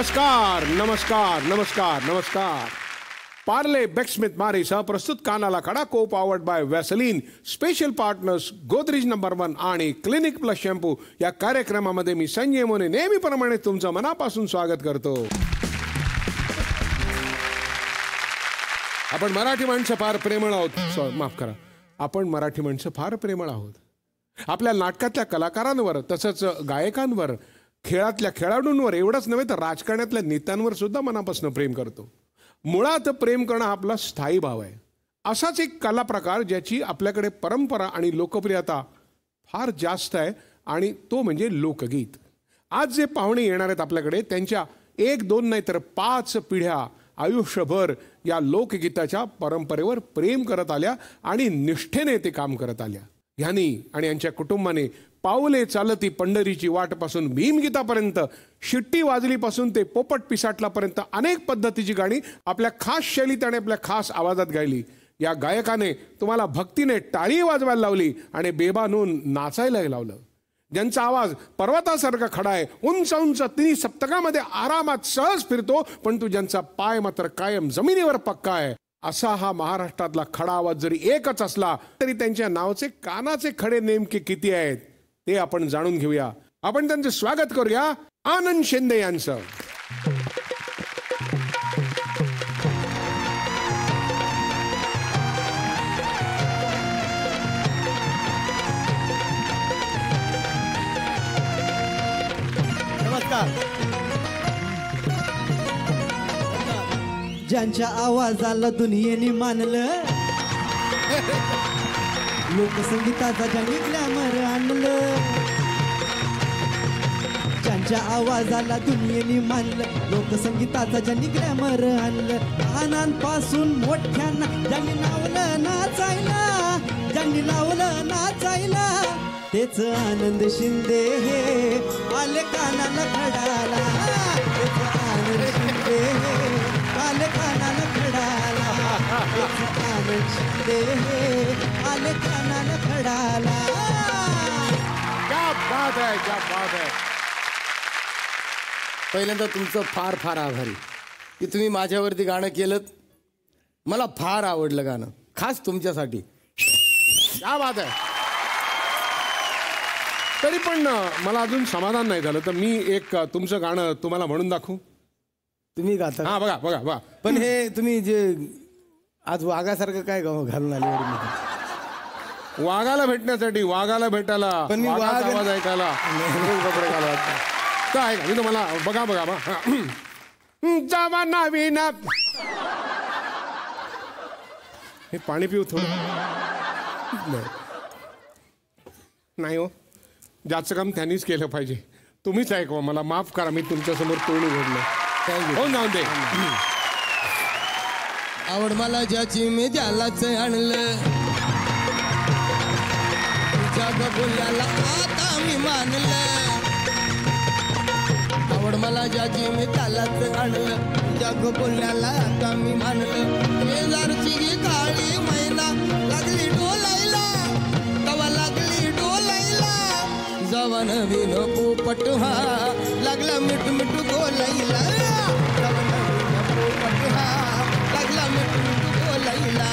नमस्कार नमस्कार नमस्कार नमस्कार. पार्ले बेक्समिथ मारीसह प्रस्तुत कानाला कडा को powered by Vaseline special partners Godrej number 1 आणि क्लिनिक प्लस शॅम्पू या कार्यक्रमामध्ये मी संजय मोने नेहमीप्रमाणे तुमचं मनापासून स्वागत करतो. आपण मराठी माणसं फार प्रेमळ आहोत. माफ करा, आपण मराठी माणसं फार प्रेमळ आहोत. आपल्या नाटकातल्या कलाकारांवर तसंच गायकांवर खेळातल्या खेळाडूंवर एवढंच नव्हे तर राजकारणातल्या नेत्यांवर सुद्धा मनापासून प्रेम करतो. मुळात प्रेम करणं आपला स्थायी भाव आहे. असाच एक कला प्रकार ज्याची आपल्याकडे परंपरा आणि लोकप्रियता फार जास्त आहे आणि तो म्हणजे लोकगीत. आज जे पाहुणे येणार आहेत आपल्याकडे त्यांच्या 1-2 नाही तर 5 पिढ्या आयुष्यभर या लोकगीताच्या परंपरेवर प्रेम करत आल्या आणि निष्ठेने ते काम करत आल्या. यांनी आणि यांच्या कुटुंबाने पाऊले चालती पंढरीची वाटपासून भीमगीतापर्यंत, शिट्टी वाजलीपासून ते पोपट पिसाटलापर्यंत अनेक पद्धतीची गाणी आपल्या खास शैलीत आणि आपल्या खास आवाजात गायली. या गायकाने तुम्हाला भक्तीने टाळी वाजवायला लावली आणि बेबानून नाचायला लावलं. ज्यांचा आवाज पर्वतासारखा खडा आहे, उंच उंच 3 सप्तकामध्ये आरामात सहज फिरतो, पण तू ज्यांचा पाय मात्र कायम जमिनीवर पक्का आहे, असा हा महाराष्ट्रातला खडा आवाज जरी एकच असला तरी त्यांच्या नावाचे कानाचे खडे नेमके किती आहेत ते आपण जाणून घेऊया. आपण त्यांचे स्वागत करूया आनंद शिंदे यांचं. नमस्कार. ज्यांच्या आवाजाला दुनियेने मानलं, लोकसंगीताचा ज्यांनी ग्लॅमर आणलं, ज्यांच्या आवाजाला दुनियेने मानलं, लोकसंगीताचा ज्यांनी ग्लॅमर आणलं, लहानांपासून मोठ्यांना ज्यांनी लावलं नाचायला, ज्यांनी लावलं नाचायला, तेच आनंद शिंदे हे आले कानाला खडाला. तेच आनंद शिंदे हे आले कानाला खडाला. तेच आनंद शिंदे हे आले कानाला खडाला. क्या बात आहे, क्या बात आहे. पहिल्यांदा तुमचं फार फार आभारी की तुम्ही माझ्यावरती गाणं केलं. मला फार आवडलं गाणं, खास तुमच्यासाठी. क्या बात आहे. तरी पण मला अजून समाधान नाही झालं, तर मी एक तुमचं गाणं तुम्हाला म्हणून दाखवू. तुम्ही गाता? हा, बघा बघा बघा. पण हे तुम्ही जे आज वाघासारखं काय घालून आले? वाघाला भेटण्यासाठी, वाघाला भेटायला, पण मी वाघाचा आवाज ऐकायला कपडे घालत तर ऐका मी तुम्हाला बघा बघा जावा नवीन. हे पाणी पिऊ थोडं. नाही हो, ज्याचं काम त्यांनीच केलं पाहिजे. तुम्हीच ऐकवा, मला माफ करा, मी तुमच्यासमोर तोंड उघडलं. हो जाऊ दे. आवड मला ज्याची मी त्यालाच आणलं, जग बोलल्याला आता मी मानलं. आवड मला ज्याची मी त्यालाच आणलं, जग बोलल्याला आता मी मानलं. शेजारची गी काळी मैना लागली डोलायला, तवा लागली डोलायला. जवान विनो पोपट हा लागला मिठ मिठ बोलायला. जवान विनो पोपट हा लागला मिठ मिठ बोलायला.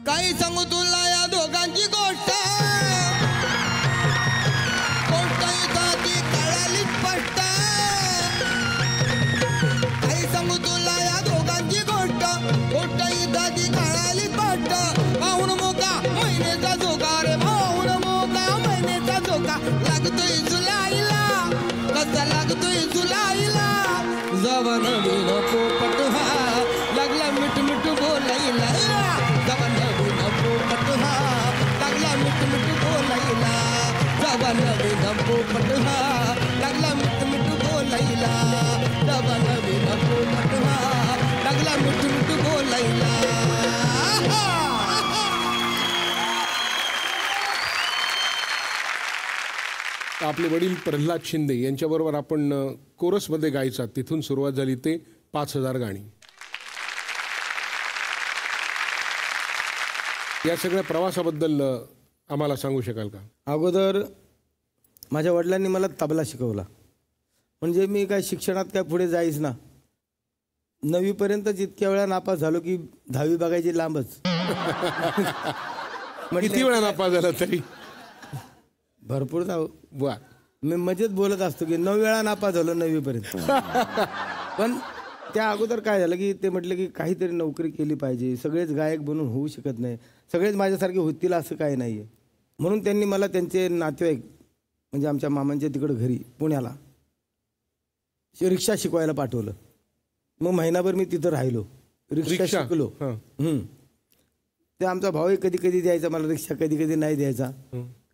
काही सांगू तुला या दोघांची गोष्ट, गोष्ट इथं ती कळाली स्पष्ट. काही सांगू तुला या दोघांची गोष्ट, गोष्ट इथं ती कळाली स्पष्ट. पाहून मोका महिन्याचा झोका रे, पाहून मोका महिन्याचा झोका. लागतोय जुलाईला, कसा लागतोय जुलाईला. जवान विनो पोपट हा लागला मिठ मिठ बोलायला. जवान विनो पोपट हा लागला मिठ मिठ बोलायला. जवान विनो पोपट हा लागला मिठ मिठ बोलायला. जवान विनो पोपट हा लागला मिठ मिठ बोलायला. आपले वडील प्रल्हाद शिंदे यांच्याबरोबर आपण कोरसमध्ये गायचा, तिथून सुरुवात झाली ते 5000 गाणी. या सगळ्या प्रवासाबद्दल आम्हाला सांगू शकाल का? अगोदर माझ्या वडिलांनी मला तबला शिकवला. म्हणजे मी काय शिक्षणात काय पुढे जाईच ना. 9वीपर्यंतच इतक्या वेळा नापास झालो की 10वी बघायची लांबच. किती वेळा नापास झाला तरी? भरपूर जाऊ. वा. मी मजेत बोलत असतो की 9 वेळा नापास झालो 9वीपर्यंत. पण त्या अगोदर काय झालं की ते म्हटलं की काहीतरी नोकरी केली पाहिजे, सगळेच गायक बनून होऊ शकत नाही, सगळेच माझ्यासारखे होतील असं काही नाही आहे. म्हणून त्यांनी मला त्यांचे नातेवाईक म्हणजे आमच्या मामांच्या तिकडं घरी पुण्याला रिक्षा शिकवायला पाठवलं. मग महिनाभर मी तिथं राहिलो, रिक्षा शिकलो. ते आमचा भाऊ कधी कधी द्यायचा मला रिक्षा, कधी कधी नाही द्यायचा.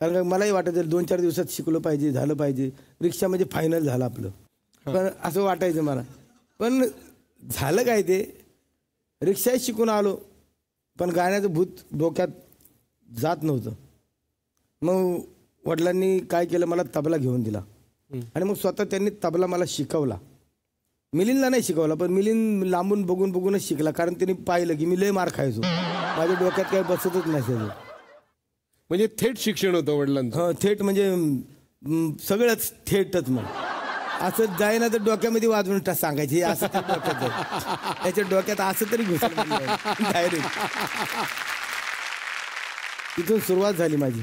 कारण का मलाही वाटायचं 2-4 दिवसात शिकलो पाहिजे, झालं पाहिजे, रिक्षा म्हणजे फायनल झालं आपलं. पण असं वाटायचं मला. पण झालं काय, ते रिक्षाही शिकून आलो पण गाण्याचं भूत डोक्यात जात नव्हतं. मग वडिलांनी काय केलं, मला तबला घेऊन दिला आणि मग स्वतः त्यांनी तबला मला शिकवला. मिलिंदला नाही शिकवला, पण मिलिंद लांबून बघून बघूनच शिकला. कारण त्यांनी पाहिलं की मी लय मार खायचो, माझ्या डोक्यात काही बसतच नसायचं. म्हणजे थेट शिक्षण होतं वडिलांचं? हो, थेट म्हणजे सगळंच थेटच. मग असं जाय ना तर डोक्यामध्ये वाजवून सांगायचे असं तरी डोक्यात जाईल, त्याच्या डोक्यात असं तरी घुसलं डायरेक्ट. तिथून सुरुवात झाली माझी.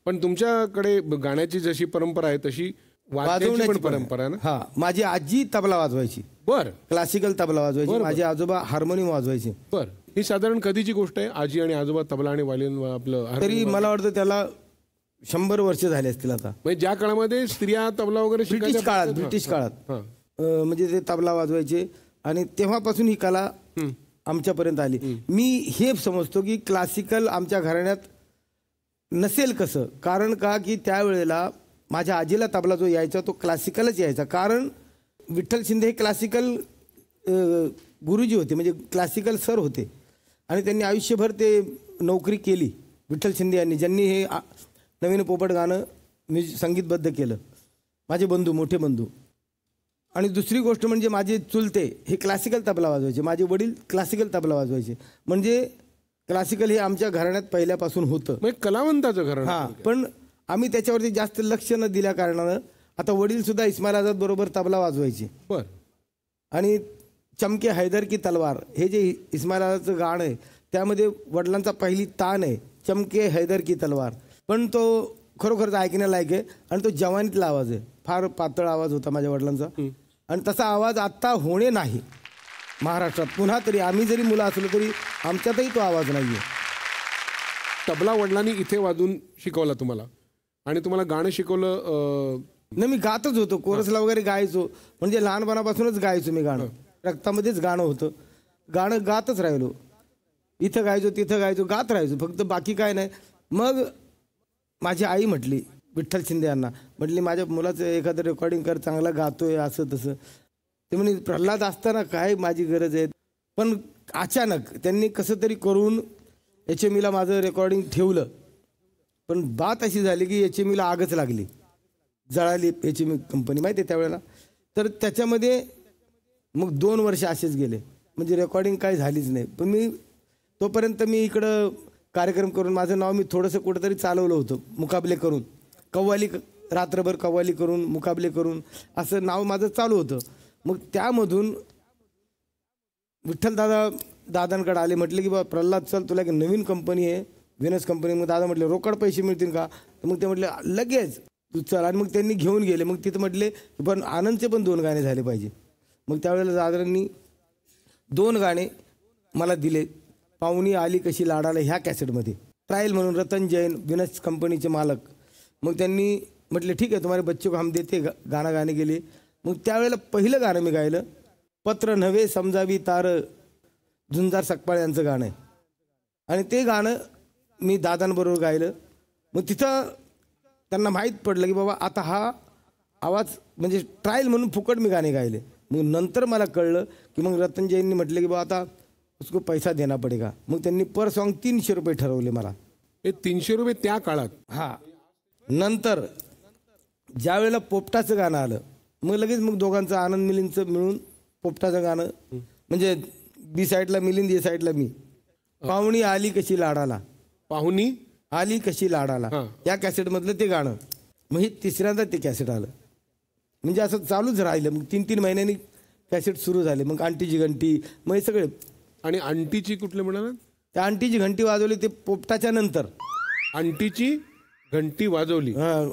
पण तुमच्याकडे गाण्याची जशी परंपरा आहे तशी वाजवण्याची पण परंपरा आहे ना? हा, माझी आजी तबला वाजवायची. बर. क्लासिकल तबला वाजवायची. माझे आजोबा हार्मोनियम वाजवायचे. बर. ही साधारण कधीची गोष्ट आहे? आजी आणि आजोबा तबला आणि वायलिन आपलं तरी मला वाटतं त्याला 100 वर्ष झाले असतील आता. म्हणजे ज्या काळामध्ये स्त्रिया तबला वगैरे ब्रिटिश काळात म्हणजे ते तबला वाजवायचे आणि तेव्हापासून ही कला आमच्यापर्यंत आली. मी हे समजतो की क्लासिकल आमच्या घराण्यात नसेल कसं, कारण का की त्यावेळेला माझ्या आजीला तबला जो यायचा तो क्लासिकलच यायचा. कारण विठ्ठल शिंदे हे क्लासिकल गुरुजी होते, म्हणजे क्लासिकल सर होते आणि त्यांनी आयुष्यभर ते नोकरी केली. विठ्ठल शिंदे यांनी, ज्यांनी हे नवीन पोपट गाणं संगीतबद्ध केलं, माझे बंधू, मोठे बंधू. आणि दुसरी गोष्ट म्हणजे माझे चुलते हे क्लासिकल तबला वाजवायचे, माझे वडील क्लासिकल तबला वाजवायचे. म्हणजे क्लासिकल हे आमच्या घराण्यात पहिल्यापासून होतं, म्हणजे कलावंताचं घराणं. हां, पण आम्ही त्याच्यावरती जास्त लक्ष न दिल्या कारणानं आता वडील सुद्धा इस्माईल आझाद बरोबर तबला वाजवायचे. बर. आणि चमके हैदर की तलवार हे जे इस्माईल आझादचं गाणं आहे त्यामध्ये वडिलांचा पहिली तान आहे, चमके हैदर की तलवार. पण तो खरोखरच ऐकण्यालायक आहे आणि तो जवानीतला आवाज आहे. फार पातळ आवाज होता माझ्या वडिलांचा आणि तसा आवाज आत्ता होणे नाही महाराष्ट्रात. पुन्हा तरी आम्ही जरी मुलं असलो तरी आमच्यातही तो आवाज नाही आहे. तबला वडिलांनी इथे वाजून शिकवला तुम्हाला आणि तुम्हाला गाणं शिकवलं? नाही, मी गातच होतो, कोरसला वगैरे गायचो. म्हणजे लहानपणापासूनच गायचो मी गाणं, रक्तामध्येच गाणं होतं. गाणं गातच राहिलो, इथं गायचो तिथं गायचो, गात राहायचो फक्त, बाकी काय नाही. मग माझी आई म्हटली विठ्ठल शिंदे यांना, म्हटली माझ्या मुलाचं एखादं रेकॉर्डिंग कर, चांगला गातोय असं तसं. ते म्हणे प्रल्हाद असताना काय माझी गरज आहे. पण अचानक त्यांनी कसं तरी करून HMEला माझं रेकॉर्डिंग ठेवलं. पण बात अशी झाली की HMEला आगच लागली, जळाली HME कंपनी, माहिती आहे त्यावेळेला. तर त्याच्यामध्ये मग 2 वर्ष असेच गेले, म्हणजे रेकॉर्डिंग काही झालीच नाही. पण मी तोपर्यंत मी इकडं कार्यक्रम करून माझं नाव मी थोडंसं कुठंतरी चालवलं होतं, मुकाबले करून, कव्वाली, रात्रभर कव्वाली करून, मुकाबले करून असं नाव माझं चालू होतं. मग त्यामधून विठ्ठल दादांकडे आले, म्हटले की बा प्रल्हाद चल, तुला एक नवीन कंपनी आहे व्हिनस कंपनी. मग दादा म्हटले रोकड पैसे मिळतील का? तर मग ते म्हटले लगेच तू चल. आणि मग त्यांनी घेऊन गेले. मग तिथं म्हटले पण आनंदचे पण 2 गाणे झाले पाहिजे. मग त्यावेळेला दादांनी 2 गाणे मला दिले, पाहुणी आली कशी लाडाला ह्या कॅसेटमध्ये, ट्रायल म्हणून. रतन जैन व्हिनस कंपनीचे मालक. मग त्यांनी म्हटले ठीक आहे तुम्हारे बच्चे को हम देते गाणं गाणे गेले. मग त्यावेळेला पहिलं गाणं मी गायलं, पत्र नव्हे समजावी तार, झुंजार सकपाळ यांचं गाणं आहे. आणि ते गाणं मी दादांबरोबर गायलं. मग तिथं त्यांना माहीत पडलं की बाबा आता हा आवाज म्हणजे ट्रायल म्हणून फुकट मी गाणे गायले. मग नंतर मला कळलं की मग रतन जैननी म्हटलं की बाबा आता उसको पैसा देना पडेगा. मग त्यांनी पर सॉंग 300 रुपये ठरवले मला. हे 300 रुपये त्या काळात? हां. नंतर ज्या वेळेला पोपटाचं गाणं आलं मग लगेच मग दोघांचं आनंद मिलिंदचं मिळून पोपटाचं गाणं म्हणजे बी साईडला मिलिंद ए साईडला मी पाहुणी आली कशी लाडाला पाहुणी आली कशी लाडाला हां. या कॅसेटमधलं ते गाणं मग हे तिसऱ्यांदा ते कॅसेट आलं म्हणजे असं चालूच राहिलं मग 3-3 महिन्यांनी कॅसेट सुरू झाले मग आंटीची घंटी मग हे सगळे आणि आंटीची कुठले म्हणाला त्या आंटीची घंटी वाजवली ते पोपटाच्या नंतर आंटीची घंटी वाजवली हां.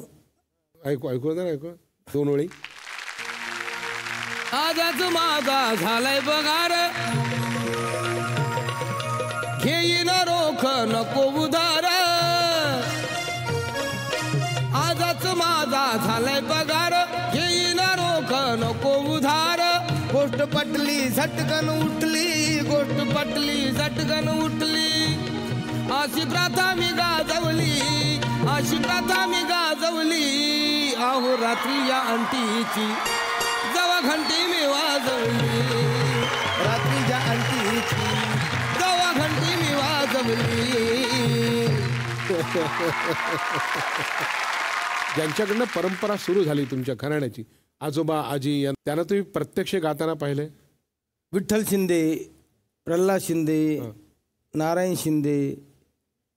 ऐकू ऐकू ना ऐकू 2 ओळी आजाच माझा झालाय पगार घेईन रोख नको उधार आजाच माझा झालाय पगार घेईन रोख नको उधार गोष्ट पटली झटकन उठली गोष्ट पटली झटकन उठली अशी प्रथा मी गाजवली अशी प्रथा मी गाजवली आहो रात्री या अंटीची जवा घंटी मी वाजवली रात्रीच्या अंटीची जवा घंटी मी वाजवली ज्यांच्याकडनं परंपरा सुरू झाली तुमच्या घराण्याची आजोबा आजी त्यांना तुम्ही प्रत्यक्ष गाताना पाहिले विठ्ठल शिंदे प्रल्हाद शिंदे नारायण शिंदे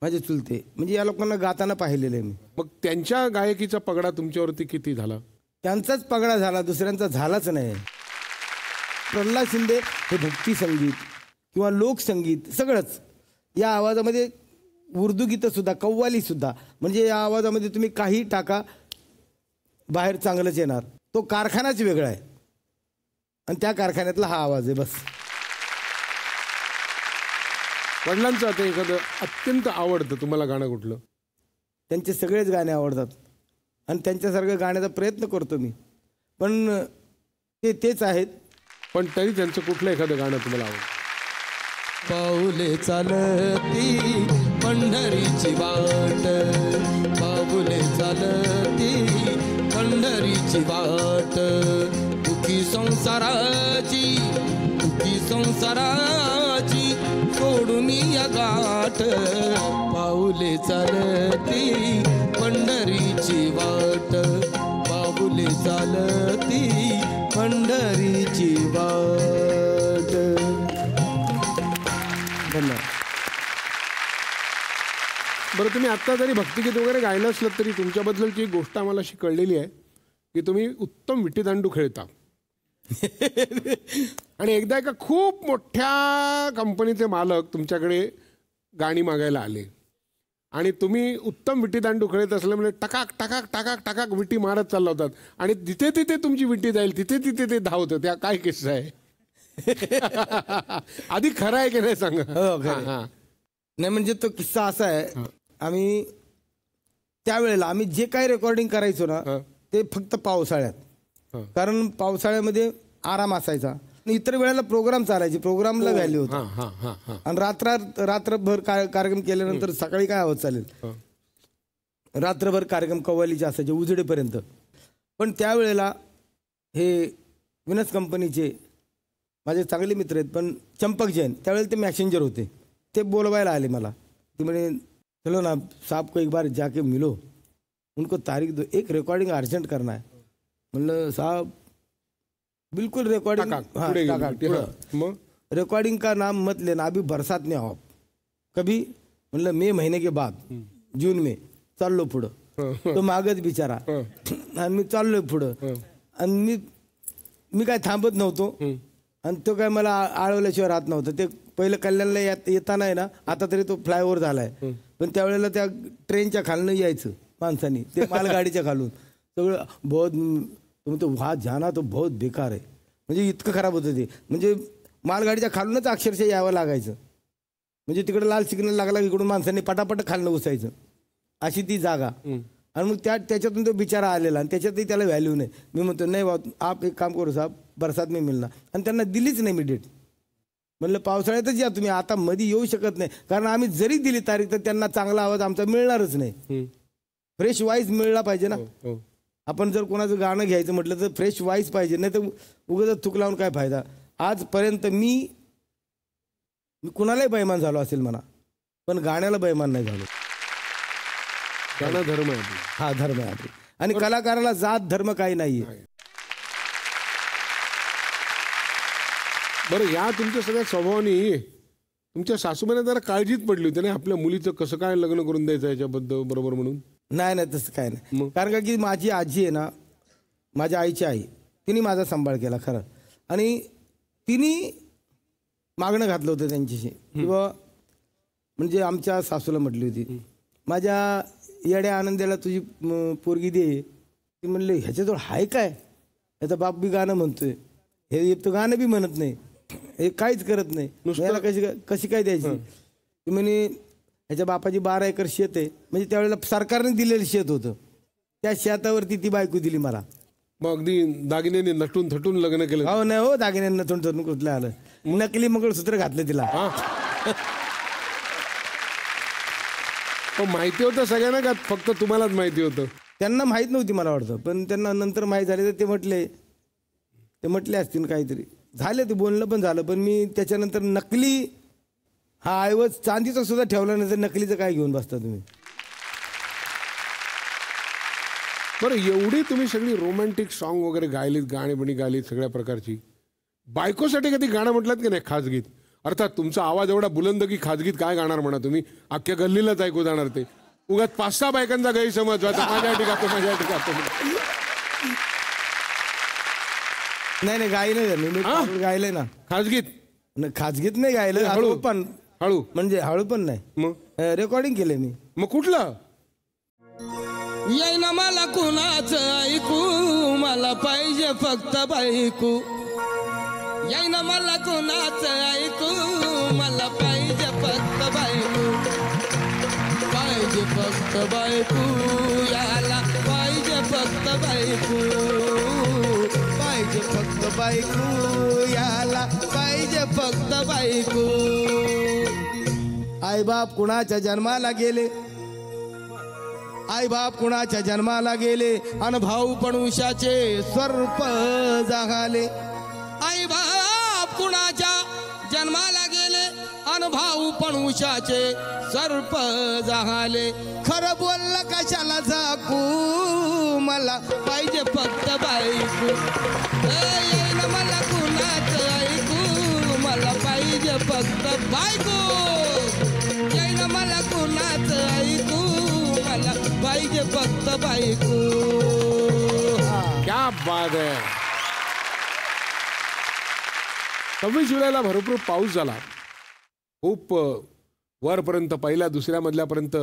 माझे चुलते म्हणजे या लोकांना गाताना पाहिलेलं आहे मी मग त्यांच्या गायकीचा पगडा तुमच्यावरती किती झाला त्यांचाच पगडा झाला दुसऱ्यांचा झालाच नाही प्रल्हाद शिंदे हे भक्ती संगीत किंवा लोकसंगीत सगळंच या आवाजामध्ये उर्दू गीतंसुद्धा कव्वालीसुद्धा म्हणजे या आवाजामध्ये तुम्ही काही टाका बाहेर चांगलंच येणार तो कारखानाच वेगळा आहे आणि त्या कारखान्यातला हा आवाज आहे बस वडिलांचं आता एखादं अत्यंत आवडतं तुम्हाला गाणं कुठलं त्यांचे सगळेच गाणे आवडतात आणि त्यांच्यासारखं गाण्याचा प्रयत्न करतो मी पण तेच आहेत पण तरी त्यांचं कुठलं एखादं गाणं तुम्हाला आवडतं पाऊले चालती पंढरीची वाट पाऊले चालती पंढरीची वाट दुखी संसाराची सोडून या गाठ पाऊले चालती पंढरीची वाट पाऊले चालती पंढरीची वाट धन्यवाद. बरं तुम्ही आत्ता जरी भक्तिगीत वगैरे गायलं असलं तरी तुमच्याबद्दलची एक गोष्ट आम्हाला अशी कळलेली आहे की तुम्ही उत्तम विटीदांडू खेळता आणि एकदा एका खूप मोठ्या कंपनीचे मालक तुमच्याकडे गाणी मागायला आले आणि तुम्ही उत्तम विटीदांडू खेळत असल्यामुळे टकाक टकाक टकाक टकाक विटी मारत चालला होतात आणि तिथे तिथे तुमची विटी जाईल तिथे तिथे ते धावतं त्या काय किस्सा आहे आधी खरं आहे की नाही सांगा हो खरं आहे. नाही म्हणजे तो किस्सा असा आहे आम्ही त्यावेळेला आम्ही जे काही रेकॉर्डिंग करायचो ना ते फक्त पावसाळ्यात कारण पावसाळ्यामध्ये आराम असायचा इतर वेळेला प्रोग्राम चालायचे प्रोग्रामला व्हॅल्यू होता आणि रात्रभर कार्यक्रम केल्यानंतर सकाळी काय होत चालेल रात्रभर कार्यक्रम कव्वालीचे असायचे उजडेपर्यंत पण त्यावेळेला हे विनस कंपनीचे माझे चांगले मित्र आहेत पण चंपक जैन त्यावेळेला ते मॅसेंजर होते ते बोलवायला आले मला ते म्हणे चलो ना साहब को एक बार जाके मिलो उनको तारीख दो एक रिकॉर्डिंग अर्जेंट करना है म्हणलं साहब बिल्कुल रिकॉर्डिंग रिकॉर्डिंग का नाम मत लेना अभी बरसात में आओ कभी म्हणलं मे महीने के बाद जून में चाललो पुढं तो मागच बिचारा आणि मी चाललोय पुढं आणि मी काय थांबत नव्हतो आणि तो काय मला आळवल्याशिवाय राहत नव्हतं ते पहिलं कल्याणला येताना आहे ना आता तरी तो फ्लायओव्हर झालाय पण त्यावेळेला त्या ट्रेनच्या खालनं यायचं माणसांनी ते मालगाडीच्या खालून सगळं बहुत तो वहाँ जाना तो बहुत बेकार आहे म्हणजे इतकं खराब होतं ते म्हणजे मालगाडीच्या खालूनच अक्षरशः यावं लागायचं म्हणजे तिकडे लाल सिग्नल लागला इकडून माणसांनी पटापट खालनं उसायचं अशी ती जागा आणि मग त्याच्यातून तो बिचारा आलेला आणि त्याच्यातही त्याला व्हॅल्यू नाही मी म्हणतो नाही बा आप एक काम करू साहेब बरसात में मिळणार आणि त्यांना दिलीच नाही मी डेट म्हणलं पावसाळ्यातच या तुम्ही आता मध्ये येऊ शकत नाही कारण आम्ही जरी दिली तारीख तर त्यांना चांगला आवाज आमचा मिळणारच नाही फ्रेश वॉइस मिळला पाहिजे ना आपण जर कोणाचं गाणं घ्यायचं म्हटलं तर फ्रेश वॉइस पाहिजे नाही तर उगाच थूक लावून काय फायदा आजपर्यंत मी कुणालाही बैमान झालो असेल म्हणा पण गाण्याला बैमान नाही झालो गाणं धर्म आहे हा धर्म आहे आणि कलाकाराला जात धर्म काही नाहीये. बरं, या तुमच्या सगळ्या स्वभावाने तुमच्या सासूबाईंना जरा काळजीत पडली होती ना आपल्या मुलीचं कसं काय लग्न करून द्यायचं याच्याबद्दल बरोबर म्हणून. नाही नाही तसं काय नाही. कारण का की माझी आजी आहे ना, माझ्या आईची आई, तिने माझा सांभाळ केला खरं. आणि तिने मागणं घातलं होतं त्यांच्याशी किंवा म्हणजे आमच्या सासूला म्हटली होती, माझ्या येड्या आनंदाला तुझी पोरगी दे. ती म्हणले ह्याच्याजवळ हाय काय, याचा बाप बी गाणं म्हणतोय, हे तो गाणं बी म्हणत नाही, हे काहीच करत नाही, याला कशी काय द्यायची. ती म्हणे ह्याच्या बापाची 12 एकर शेत आहे, म्हणजे त्यावेळेला सरकारने दिलेलं शेत होतं, त्या शेतावरती ती बायको दिली मला. मग अगदी दागिन्याने नटून थटून लग्न केलं. हो नाही हो, दागिन्यांना नटून कुठलं आलं, नकली मंगळसूत्र घातलं तिला. माहिती होतं सगळ्यांना का फक्त तुम्हालाच माहिती होतं? त्यांना माहीत नव्हती मला वाटतं, पण त्यांना नंतर माहीत झाले तर ते म्हटले असतील काहीतरी झाले, ते बोलणं पण झालं. पण मी त्याच्यानंतर नकली हा ऐवज चांदीचा सुद्धा ठेवला नाही, तर नकलीचं काय घेऊन बसता तुम्ही. बरं, एवढी तुम्ही सगळी रोमॅन्टिक सॉन्ग वगैरे गायलीत, गाणी गायलीत सगळ्या प्रकारची, बायकोसाठी कधी गाणं म्हटलं की नाही खाजगीत? अर्थात तुमचा आवाज एवढा बुलंद की खाजगीत काय गाणार म्हणा तुम्ही, अख्ख्या गल्लीलाच ऐकू जाणार ते. उगाच 5-6 बायकांचा गैरसमज व्हायचा, माझ्या गातो. नाही गायलं मी गायलंय ना खाजगीत. खाजगीत नाही गायलं, हळू पण हळू म्हणजे हळू पण नाही, मग रेकॉर्डिंग केले मी. मग कुठलं? येईना मला कुणाचं ऐकू, मला पाहिजे फक्त बायकू. येईना मला कुणाचं ऐकू, मला पाहिजे फक्त बायकू. पाहिजे फक्त बायकू, याला पाहिजे फक्त बायकू. पाहिजे फक्त बायकू, याला पाहिजे फक्त बायकू. आई बाप कुणाच्या जन्माला गेले, आई बाप कुणाच्या जन्माला गेले, अन भाऊ पण उषाचे सर्प जागाले. आई बाप कुणाच्या जन्माला गेले, अन भाऊ पण उषाचे सर्प जागाले. खरं बोललं कशाला झाकू, मला पाहिजे फक्त बायकू. येईन मला कुणाचं ऐकू, मला पाहिजे फक्त बायकू. येईन मला कुणाचं ऐकू, मला पाहिजे फक्त बायकू. क्या बात आहे. 26 जुलैला भरपूर पाऊस झाला, खूप वरपर्यंत, पहिल्या दुसऱ्या मजल्यापर्यंत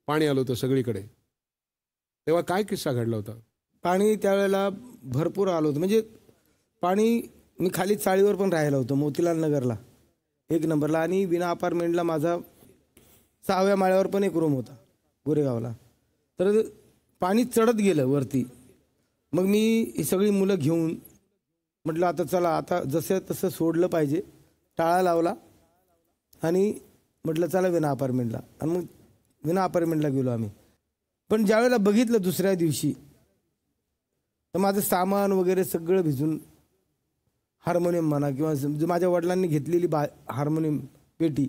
पाणी आलं होतं सगळीकडे. तेव्हा काय किस्सा घडला होता? पाणी त्यावेळेला भरपूर आलं होतं, म्हणजे पाणी, मी खाली चाळीवर पण राहिलो होतो मोतीलाल नगरला 1 नंबरला, आणि विना अपार्टमेंटला माझा 6व्या माळ्यावर पण एक रूम होता गोरेगावला. तर पाणी चढत गेलं वरती. मग मी ही सगळी मुलं घेऊन म्हटलं आता चला, आता जसं तसं सोडलं पाहिजे, टाळा लावला आणि म्हटलं चला विना अपार्टमेंटला. आणि मग विना अपार्टमेंटला गेलो आम्ही. पण ज्यावेळेला बघितलं दुसऱ्या दिवशी, तर माझं सामान वगैरे सगळं भिजून, हार्मोनियम म्हणा किंवा माझ्या वडिलांनी घेतलेली हार्मोनियम पेटी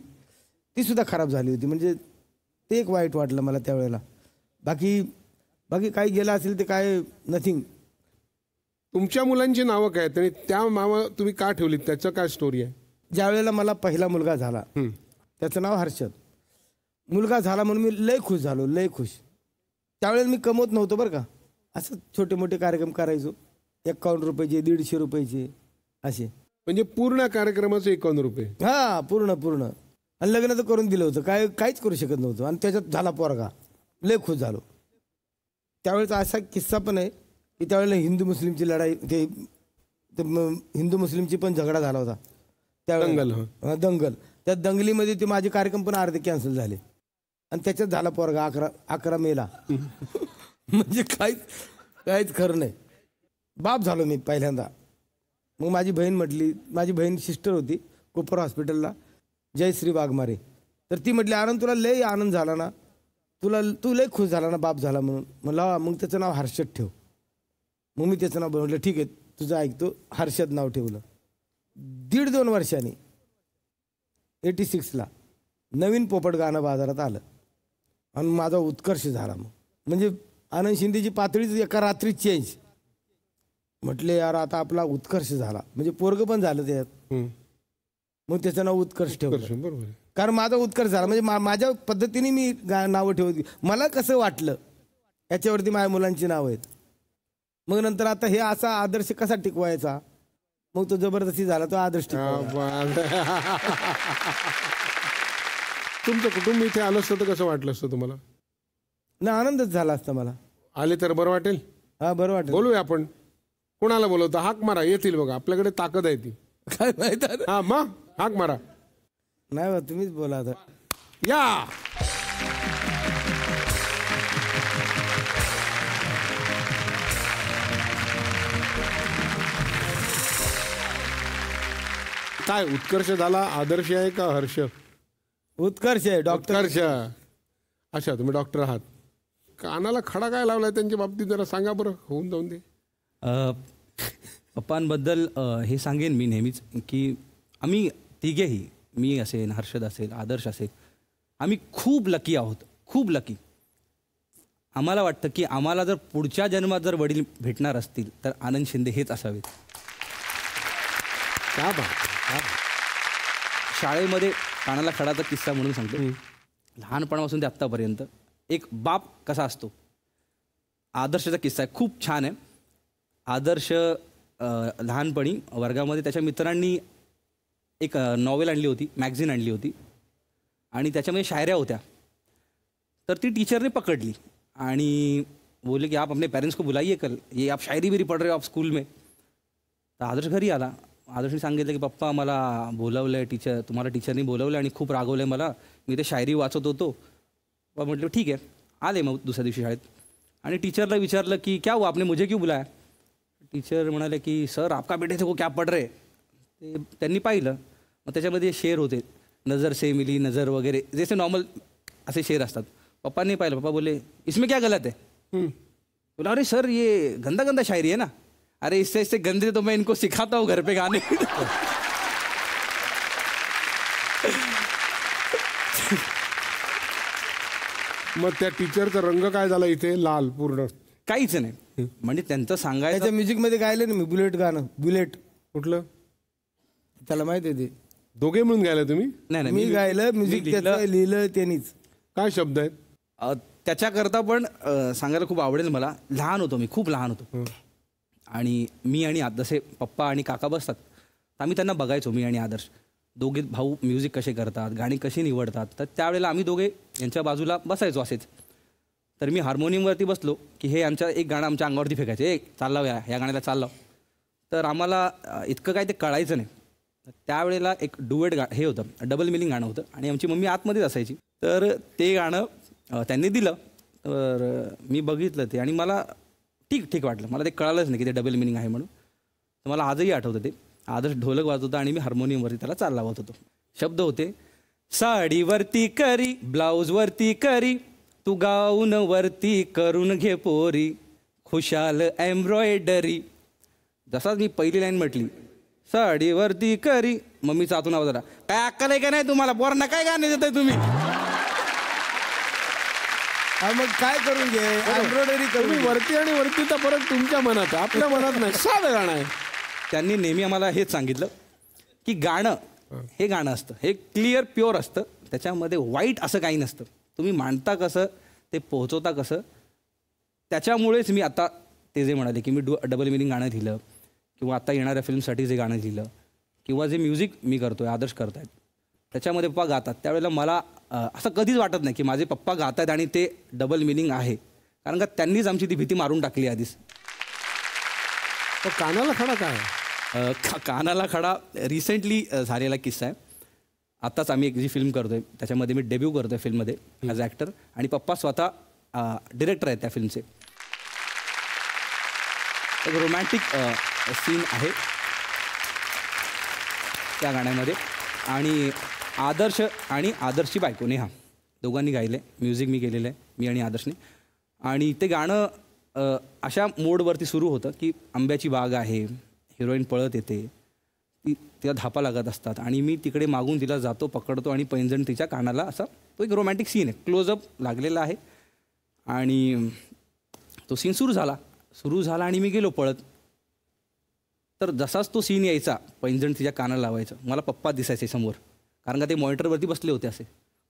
ती सुद्धा खराब झाली होती. म्हणजे ते एक वाईट वाटलं मला त्यावेळेला. बाकी काही गेलं असेल ते काय नथिंग. तुमच्या मुलांची नावं काय आणि त्या नावं तुम्ही का ठेवलीत, त्याचं काय स्टोरी आहे? ज्यावेळेला मला पहिला मुलगा झाला, त्याचं नाव हर्षद. मुलगा झाला म्हणून मी लय खुश झालो, लय खुश. त्यावेळेला मी कमवत नव्हतो बरं का, असं छोटे मोठे कार्यक्रम करायचो, 51 रुपयाचे, 150 रुपयाचे असे. म्हणजे पूर्ण कार्यक्रमाचे 51 रुपये? हा, पूर्ण. आणि लग्न तर करून दिलं होतं, काहीच करू शकत नव्हतं. आणि त्याच्यात झाला पोरगा, लय खुश झालो. त्यावेळेचा असा किस्सा पण आहे की त्यावेळेला हिंदू मुस्लिमची लढाई, ते हिंदू मुस्लिमची पण झगडा झाला होता त्यावेळेला, दंगल. त्या दंगलीमध्ये ते माझे कार्यक्रम पण अर्धे कॅन्सल झाले. आणि त्याच्यात झाला पोरगा 11 मेला. म्हणजे काहीच खरं नाही. बाप झालो मी पहिल्यांदा. मग माझी बहीण म्हटली, माझी बहीण सिस्टर होती कोपर हॉस्पिटलला, जयश्री वाघमारे. तर ती म्हटली, आनंद तुला लय आनंद झाला ना, तू लय खुश झाला ना बाप झाला म्हणून. म्हणलं मग त्याचं नाव हर्षद ठेव. मग मी त्याचं नाव म्हटलं ठीक आहे तुझं ऐकतो, हर्षद नाव ठेवलं. 1.5-2 वर्षांनी 86ला नवीन पोपट गाणं बाजारात आलं आणि माझा उत्कर्ष झाला. मग म्हणजे आनंद शिंदेची पातळीच एका रात्रीत चेंज. म्हटले यार आता आपला उत्कर्ष झाला, म्हणजे पोरग पण झालं त्यात. मग त्याचं नाव उत्कर्ष ठेवलं. बरोबर. कारण माझा उत्कर्ष झाला, म्हणजे माझ्या पद्धतीने मी नावं ठेवत. मला कसं वाटलं याच्यावरती माझ्या मुलांची नावं आहेत. मग नंतर आता हे असा आदर्श कसा टिकवायचा, मग तो जबरदस्ती झाला तो आदर्श टिकवायचा. तुमचं कुटुंब इथे आलं असतं तर कसं वाटलं असतं तुम्हाला? ना आनंदच झाला असता मला. आले तर बरं वाटेल. हा बरं वाटेल. बोलूया आपण. कोणाला बोलवतो? हाक मारा, येतील बघा. आपल्याकडे ताकद आहे ती. काय माहित हा मग हाक मारा. नाही बा, तुम्हीच बोला आता. या काय उत्कर्ष झाला? आदर्श आहे का हर्ष? उत्कर्ष आहे डॉक्टर. उत्कर्ष. अच्छा, तुम्ही डॉक्टर आहात. कानाला खडा काय लावलाय त्यांच्या बाबतीत जरा सांगा बरं, होऊन जाऊन दे. पप्पांबद्दल हे सांगेन मी नेहमीच की आम्ही तिघेही, मी असेल, हर्षद असेल, आदर्श असेल, आम्ही खूप लकी आहोत, खूप लकी. आम्हाला वाटतं की आम्हाला जर पुढच्या जन्मात जर वडील भेटणार असतील तर आनंद शिंदे हेच असावेत. क्या बात. शाळेमध्ये कानाला खडाचा किस्सा म्हणून सांगतो. लहानपणापासून ते आत्तापर्यंत एक बाप कसा असतो, आदर्शचा किस्सा आहे, खूप छान आहे. आदर्श लहानपणी वर्गामध्ये त्याच्या मित्रांनी एक नॉवेल आणली होती, मॅगझिन आणली होती आणि त्याच्यामध्ये शायऱ्या होत्या. तर ती टीचरने पकडली आणि बोले की आप अपने पेरेंट्स को बुलाइए कल, ये आप शायरी बिरी पढ़ रहे हो आप स्कूल में. तर आदर्श घरी आला. आदर्शने सांगितलं की पप्पा मला बोलवलं आहे टीचर, तुम्हाला टीचरनी बोलवलं आणि खूप रागवलं आहे मला, मी ते शायरी वाचत होतो. म्हटलं ठीक आहे. आले मग दुसऱ्या दिवशी शाळेत आणि टीचरला विचारलं की क्या हुआ, आपने मुझे क्यों बुलाया? टीचर म्हणाले की सर आपका बेटे थे वो क्या पढ़ रहे. ते त्यांनी पाहिलं. मग त्याच्यामध्ये शेर होते, नज़र से मिली नज़र वगैरे, जसे नॉर्मल असे शेर असतात. पप्पांनी पाहिलं. पप्पा बोले इसमें क्या गलत है? बोला अरे सर ये गंदा गंदा शायरी है ना. अरे इससे गंदे तो मैं इनको सिखाता हूँ घर पे गाने. मग त्या टीचरचा रंग काय झाला इथे? लाल पूर्ण. काहीच नाही. म्हणजे त्यांचं सांगायचं. त्याच्या म्युझिकमध्ये गायलं ना मी बुलेट गाणं. बुलेट कुठलं? त्याला माहिती आहे ते. दोघे मिळून गायला तुम्ही? नाही मी गायलं, म्युझिक त्याचं लिहिलं त्यांनीच. काय शब्द आहेत? त्याच्याकरता पण सांगायला खूप आवडेल मला. लहान होतो मी, खूप लहान होतो. आणि मी आणि जसे पप्पा आणि काका बसतात तर आम्ही त्यांना बघायचो, मी आणि आदर्श दोघे भाऊ म्युझिक कसे करतात, गाणी कशी निवडतात. तर त्यावेळेला आम्ही दोघे यांच्या बाजूला बसायचो असेच. तर मी हार्मोनियमवरती बसलो की हे एक गाणं आमच्या अंगावरती फेकायचे, चाललाव या गाण्याला चाललाव. तर आम्हाला इतकं काय ते कळायचं नाही. त्यावेळेला एक डुएट हे होतं, डबल मिनिंग गाणं होतं आणि आमची मम्मी आतमध्येच असायची. तर ते गाणं त्यांनी दिलं. तर मी बघितलं ते आणि मला ठीक वाटलं. मला ते कळालंच नाही की ते डबल मिनिंग आहे म्हणून. तर मला आजही आठवतं ते. आदर्श ढोलक वाजत होता आणि मी हार्मोनियमवरती त्याला चाल लावत होतो. शब्द होते साडीवरती करी, ब्लाऊजवरती करी, तू गाऊन वरती करून घे पोरी, खुशाल एम्ब्रॉयडरी. जसाच मी पहिली लाईन म्हटली साडीवरती करी, मम्मीचा आतून आवाज आला, काय अक्कल आहे का नाही तुम्हाला, पोरांना काय गाणे देताय तुम्ही? मग काय करून घे, एम्ब्रॉयडरी करून. वरती आणि वरतीचा फरक तुमच्या मनात आहे, आपल्या मनात नाही. साधं गाणं आहे. त्यांनी नेहमी आम्हाला हेच सांगितलं की गाणं हे गाणं असतं, हे क्लिअर प्युअर असतं, त्याच्यामध्ये वाईट असं काही नसतं. तुम्ही मांडता कसं, ते पोहोचवता कसं. त्याच्यामुळेच मी आता ते जे म्हणाले की मी डबल मिनिंग गाणं लिहिलं किंवा आता येणाऱ्या फिल्मसाठी जे गाणं लिहिलं किंवा जे म्युझिक मी करतोय, आदर्श करतायत, त्याच्यामध्ये पप्पा गातात. त्यावेळेला मला असं कधीच वाटत नाही की माझे पप्पा गात आहेत आणि ते डबल मिनिंग आहे, कारण का त्यांनीच आमची ती भीती मारून टाकली आधीच. तर कानाला खडा काय? कानाला खडा रिसेंटली झालेला किस्सा आहे. आत्ताच आम्ही एक जी फिल्म करतोय त्याच्यामध्ये मी डेब्यू करतोय फिल्ममध्ये ॲज ॲक्टर आणि पप्पा स्वतः डिरेक्टर आहेत त्या फिल्मचे. एक रोमॅन्टिक सीन आहे त्या गाण्यामध्ये आणि आदर्श आणि आदर्शची बायको नेहा दोघांनी गायलं आहे. म्युझिक मी केलेलं आहे, मी आणि आदर्शने. आणि ते गाणं अशा मोडवरती सुरू होतं की आंब्याची बाग आहे, हिरोईन पळत येते, तिला धापा लागत असतात आणि मी तिकडे मागून तिला जातो, पकडतो आणि पैंजण तिच्या कानाला, असा तो एक रोमॅन्टिक सीन आहे. क्लोजअप लागलेला आहे आणि तो सीन सुरू झाला आणि मी गेलो पळत. तर जसाच तो सीन यायचा, पैंजण तिच्या कानाला लावायचं, मला पप्पा दिसायचे समोर, कारण का ते मॉनिटरवरती बसले होते असे.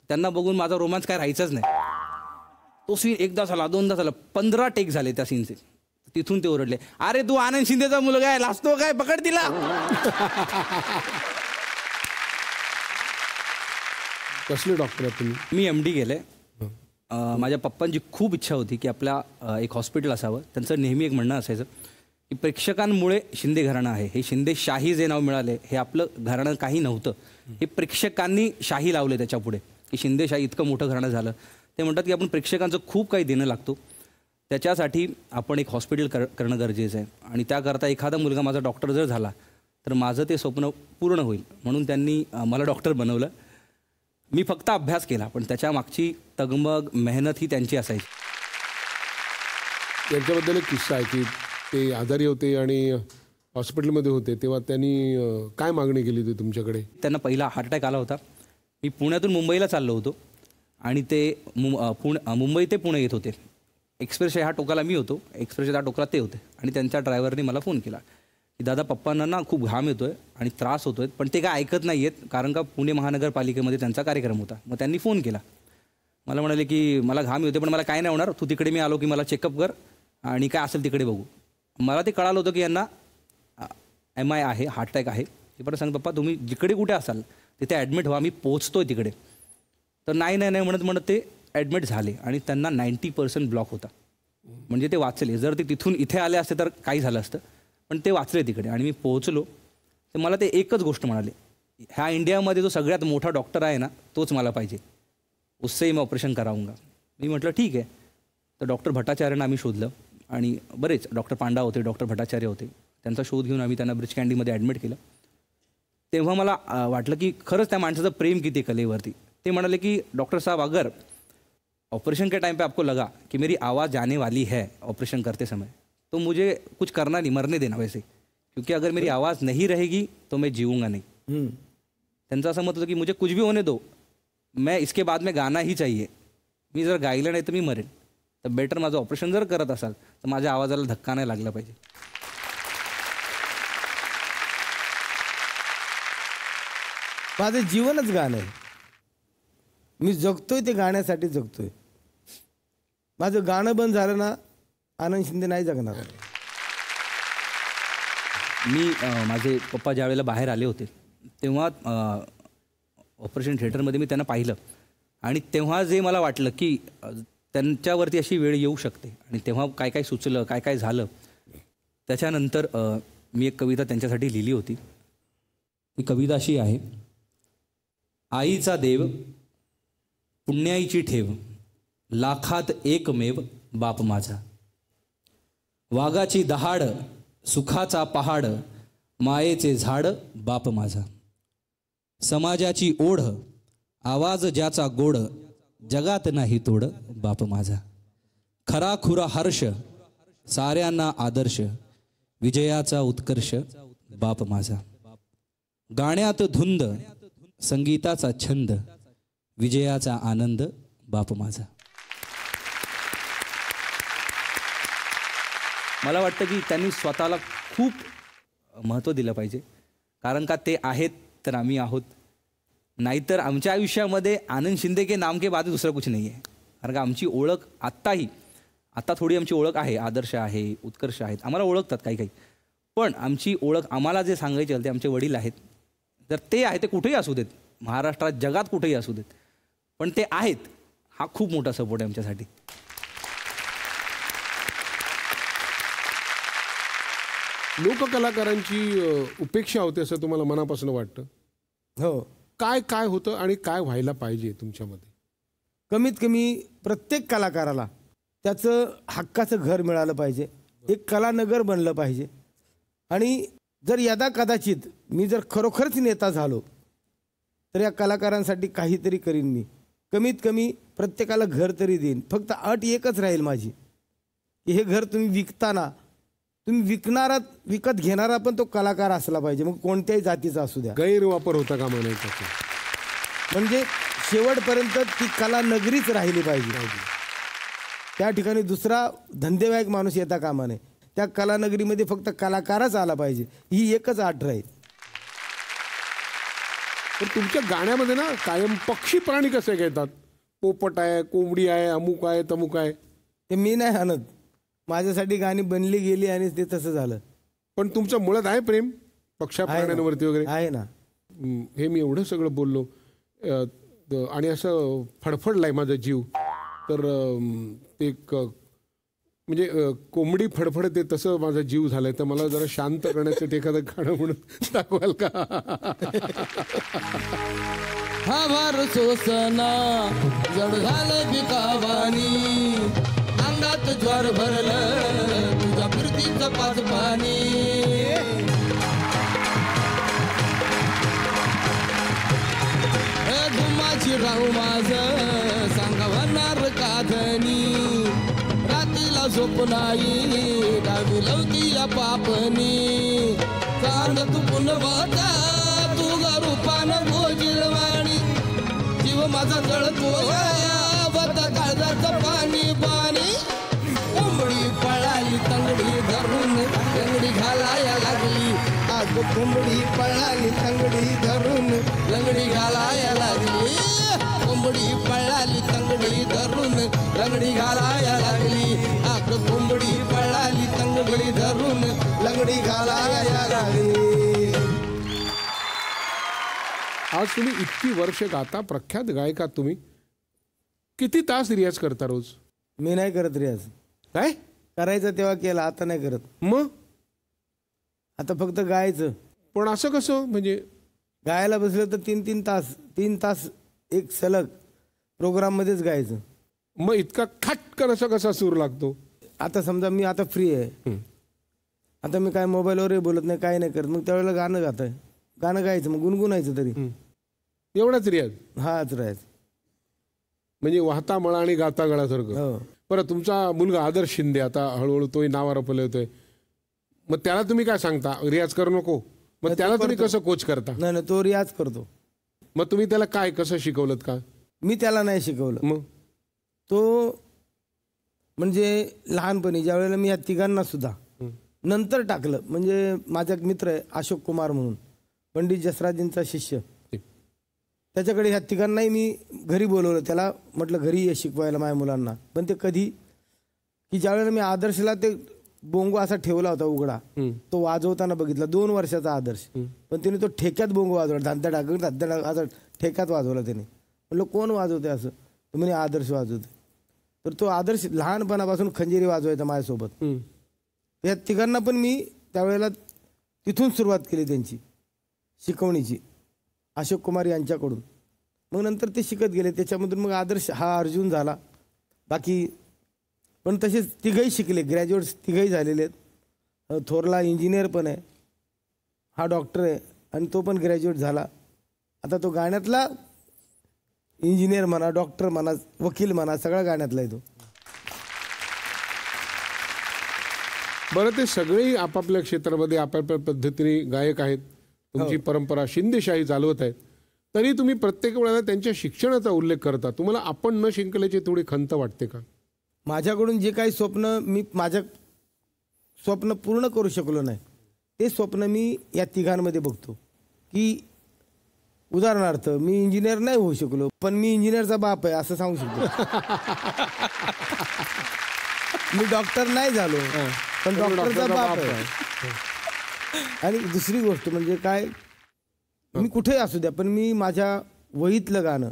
त्यांना बघून माझा रोमांच काय राहायचाच नाही. तो सीन एकदा झाला, दोनदा झाला, 15 टेक झाले त्या सीनचे. तिथून ते ओरडले, अरे तू आनंद शिंदेचा मुलगा आहे, लाजतो काय, पकड तिला. कसले डॉक्टर आहेत तुम्ही? मी MD केलंय. माझ्या पप्पांची खूप इच्छा होती की आपल्या एक हॉस्पिटल असावं. त्यांचं नेहमी एक म्हणणं असायचं की प्रेक्षकांमुळे शिंदे घराणं आहे. हे शिंदे शाही जे नाव मिळाले, हे आपलं घराणं काही नव्हतं, हे प्रेक्षकांनी शाही लावले त्याच्यापुढे, की शिंदेशाही इतकं मोठं घराणं झालं. ते म्हणतात की आपण प्रेक्षकांचं खूप काही देणं लागतो, त्याच्यासाठी आपण एक हॉस्पिटल करणं गरजेचं आहे. आणि त्याकरता एखादा मुलगा माझा डॉक्टर जर झाला तर माझं ते स्वप्न पूर्ण होईल, म्हणून त्यांनी मला डॉक्टर बनवलं. मी फक्त अभ्यास केला, पण त्याच्या मागची तगमग मेहनत ही त्यांची असायची. त्यांच्याबद्दल एक किस्सा आहे की ते आजारी होते आणि हॉस्पिटलमध्ये होते, तेव्हा त्यांनी काय मागणी केली होती तुमच्याकडे? त्यांना पहिला हार्ट अटॅक आला होता. मी पुण्यातून मुंबईला चाललो होतो आणि ते मुंबई ते पुणे येत होते. एक्सप्रेसच्या ह्या टोकाला मी होतो, एक्सप्रेसच्या त्या टोकाला ते होते. आणि त्यांच्या ड्रायव्हरने मला फोन केला की दादा पप्पांना ना खूप घाम येतोय आणि त्रास होतोय, पण ते काय ऐकत नाही आहेत, कारण का पुणे महानगरपालिकेमध्ये त्यांचा कार्यक्रम होता. मग त्यांनी फोन केला, मला म्हणाले की मला घाम येतोय, पण मला काय नाही होणार, तू तिकडे मी आलो की मला चेकअप कर आणि काय असेल तिकडे बघू. मला ते कळालं होतं की यांना MI आहे, हार्ट अटॅक आहे. ते पण सांग पप्पा तुम्ही जिकडे कुठे असाल तिथे ॲडमिट व्हा, मी पोहोचतोय तिकडे. तर नाही म्हणत ते ॲडमिट झाले आणि त्यांना 90% ब्लॉक होता. म्हणजे ते वाचले. जर ते तिथून इथे आले असते तर काही झालं असतं, पण ते वाचले तिकडे. आणि मी पोहोचलो तर मला ते एकच गोष्ट म्हणाले, ह्या इंडियामध्ये जो सगळ्यात मोठा डॉक्टर आहे ना तोच मला पाहिजे, उससे मी ऑपरेशन कराऊंगा. मी म्हटलं ठीक आहे. तर डॉक्टर भट्टाचार्यांना आम्ही शोधलं आणि बरेच डॉक्टर पांडा होते, डॉक्टर भट्टाचार्य होते, त्यांचा शोध घेऊन आम्ही त्यांना ब्रिज कँडीमध्ये ॲडमिट केलं. तेव्हा मला वाटलं की खरंच त्या माणसाचं प्रेम किती कलेवरती. ते म्हणाले की डॉक्टर साहब अगर ऑपरेशन के टाइम पे आपको लगा कि मेरी आवाज़ जाने वाली है ऑपरेशन करते समय, तो मुझे कुछ करना नहीं, मरने देना वैसे, क्योंकि अगर मेरी आवाज़ नहीं रहेगी तो मैं जीऊँगा नहीं. त्यांचं असं मत होतं की मुझे कुछ भी होने दो, मैं इसके बाद में गाना ही चाहिए. मी जर गायलं नाही तर मी मरेन, तर बेटर माझं ऑपरेशन जर करत असाल तर माझ्या आवाजाला धक्का नाही लागला पाहिजे. माझं जीवनच गाणं आहे. मी जगतोय ते गाण्यासाठी जगतोय. माझं गाणं बंद झालं ना, आनंद शिंदे नाही जगणार. मी माझे पप्पा ज्या वेळेला बाहेर आले होते तेव्हा ऑपरेशन थिएटरमध्ये मी त्यांना पाहिलं आणि तेव्हा जे मला वाटलं की त्यांच्यावरती अशी वेळ येऊ शकते आणि तेव्हा काय काय सुचलं, काय काय झालं. त्याच्यानंतर मी एक कविता त्यांच्यासाठी लिहिली होती. ती कविता अशी आहे, आईचा देव पुण्याईची ठेव, लाखात एकमेव बाप माझा. वाघाची दहाड, सुखाचा पहाड, मायेचे झाड बाप माझा. समाजाची ओढ, आवाज ज्याचा गोड, जगात नाही तोड बाप माझा. खरा खुरा हर्ष, साऱ्यांना आदर्श, विजयाचा उत्कर्ष बाप माझा. गाण्यात धुंद, संगीताचा छंद, विजयाचा आनंद बाप माझा. मला वाटतं की त्यांनी स्वतःला खूप महत्त्व दिलं पाहिजे, कारण का ते आहेत तर आम्ही आहोत. नाहीतर आमच्या आयुष्यामध्ये आनंद शिंदे के नाम के बाद दुसरं कुछ नाही आहे. कारण का आमची ओळख आत्ता थोडी आमची ओळख आहे, आदर्श आहे, उत्कर्ष आहेत, आम्हाला ओळखतात काही काही, पण आमची ओळख आम्हाला जे सांगायचे ते आमचे वडील आहेत. जर ते आहे ते कुठेही असू देत, महाराष्ट्रात जगात कुठेही असू देत, पण ते आहेत, हा खूप मोठा सपोर्ट आहे आमच्यासाठी. लोककलाकारांची उपेक्षा होते असं तुम्हाला मनापासून वाटतं? हो. काय काय होतं आणि काय व्हायला पाहिजे तुमच्यामध्ये? कमीत कमी प्रत्येक कलाकाराला त्याचं हक्काचं घर मिळालं पाहिजे, एक कलानगर बनलं पाहिजे. आणि जर यदा कदाचित मी जर खरोखरच नेता झालो तर या कलाकारांसाठी काहीतरी करीन मी. कमीत कमी प्रत्येकाला घर तरी देईन. फक्त अट एकच राहील माझी की हे घर तुम्ही विकताना, तुम्ही विकत घेणारा पण तो कलाकार असला पाहिजे, मग कोणत्याही जातीचा असू द्या. गैरवापर होता का म्हणायचा? म्हणजे शेवटपर्यंत ती कला नगरीच राहिली पाहिजे. त्या ठिकाणी दुसरा धंदेवाईक माणूस येता कामा नये. त्या कलानगरीमध्ये फक्त कलाकारच आला पाहिजे, ही एकच अट राहील. पण तुमच्या गाण्यामध्ये ना कायम पक्षी प्राणी कसे घेतात? पोपट आहे, कोंबडी आहे, अमुक आहे, तमुक आहे. ते मी नाही आणत, माझ्यासाठी गाणी बनली गेली आणि ते तसं झालं. पण तुमच्या मुळात आहे प्रेम पक्षा प्राण्यांवरती वगैरे? आहे ना. हे मी एवढं सगळं बोललो आणि असं फडफडलाय माझा जीव. तर एक म्हणजे कोंबडी फडफडते तसं माझा जीव झालाय. तर मला जरा शांत करण्यासाठी एखादं गाणं म्हणून दाखवाल का? हा भार सोसना जड झालं बिकावानी, अंगात ज्वार भरलं तुझ्या फिरतीचं पाच पाणी. घुमाची राहू माझ सांगा होणार काधनी, रात्रीला झोप नाही डावी लवती या पापनी. चांद तू पुनवाचा तुझा रूपानं गोजिरवाणी, जीव माझा जळतो वत काळजाचं पाणी पाणी. कोंबडी पळाली तंगडी धरून लंगडी घालाया लागली, अग कोंबडी पळाली तंगडी धरून लंगडी घालाया लागली. कोंबडी पळाली तंगडी धरून लंगडी घालाया लागली, अग कोंबडी पळाली तंगडी धरून लंगडी घालाया लागली. आज तुम्ही इतकी वर्ष गाता, प्रख्यात गायका तुम्ही. किती तास रियाज करता रोज? मी नाही करत रियाज. काय करायचं तेव्हा केला, आता नाही करत. मग आता फक्त गायचं. पण असं कसं? म्हणजे गायला बसलं तर 3 तास एक सलग प्रोग्राममध्येच गायचं. मग इतका खटकन असा कसा सूर लागतो? आता समजा मी आता फ्री आहे, आता मी काय मोबाईलवरही बोलत नाही, काय नाही करत, मग त्यावेळेला गाणं गाणं गायचं, मग गुणगुणायचं तरी. एवढाच रियाज? हाच राहायचं. म्हणजे वाहता मळा आणि गाता गळासारखं. हो. बरं, तुमचा मुलगा आदर्श शिंदे आता हळूहळू तोही नाव रपले होतोय, मग त्याला तुम्ही काय सांगता? रियाज करू नको. मग त्याला तुम्ही कसं कोच करता? नाही, तो रियाज करतो. मग तुम्ही त्याला काय कसं शिकवलं का? मी त्याला नाही शिकवलं. मग तो म्हणजे लहानपणी ज्या वेळेला मी या तिघांना सुद्धा नंतर टाकलं. म्हणजे माझा एक मित्र आहे अशोक कुमार म्हणून, पंडित जसराजींचा शिष्य, त्याच्याकडे ह्या तिघांनाही मी घरी बोलवलं. त्याला म्हटलं घरी ये शिकवायला माझ्या मुलांना. पण ते कधी की ज्यावेळेला मी आदर्शला ते बोंगो असा ठेवला होता उघडा, तो वाजवताना बघितला. 2 वर्षाचा आदर्श, पण त्याने तो ठेक्यात बोंगो वाजवला. धांत्या टाकून असं ठेक्यात वाजवला त्याने. म्हटलं कोण वाजवते असं? तर म्हणे आदर्श वाजवते. तर तो आदर्श लहानपणापासून खंजिरी वाजवायचा माझ्यासोबत. या तिघांना पण मी त्यावेळेला तिथून सुरुवात केली त्यांची शिकवणीची, अशोक कुमार यांच्याकडून. मग नंतर ते शिकत गेले. त्याच्यामधून मग आदर्श हा अर्जुन झाला. बाकी पण तसेच तिघही शिकले, ग्रॅज्युएट्स तिघही झालेले आहेत. थोरला इंजिनियर पण आहे, हा डॉक्टर आहे आणि तो पण ग्रॅज्युएट झाला. आता तो गाण्यातला इंजिनियर म्हणा, डॉक्टर म्हणा, वकील म्हणा, सगळ्या गाण्यातला आहे तो. बरं, ते सगळेही आपापल्या क्षेत्रामध्ये आपापल्या पद्धतीने गायक आहेत. तुमची परंपरा शिंदेशाही चालवत आहेत, तरी तुम्ही प्रत्येक वेळेला त्यांच्या शिक्षणाचा उल्लेख करता. तुम्हाला आपण न शिकल्याची थोडी खंत वाटते का? माझ्याकडून जे काही माझं स्वप्न पूर्ण करू शकलो नाही, ते स्वप्न मी या तिघांमध्ये बघतो. की उदाहरणार्थ मी इंजिनियर नाही होऊ शकलो, पण मी इंजिनियरचा बाप आहे असं सांगू शकतो. मी डॉक्टर नाही झालो, पण डॉक्टरचा बाप आहे. आणि दुसरी गोष्ट म्हणजे काय, मी कुठेही असू द्या, पण मी माझ्या वहीतलं गाणं,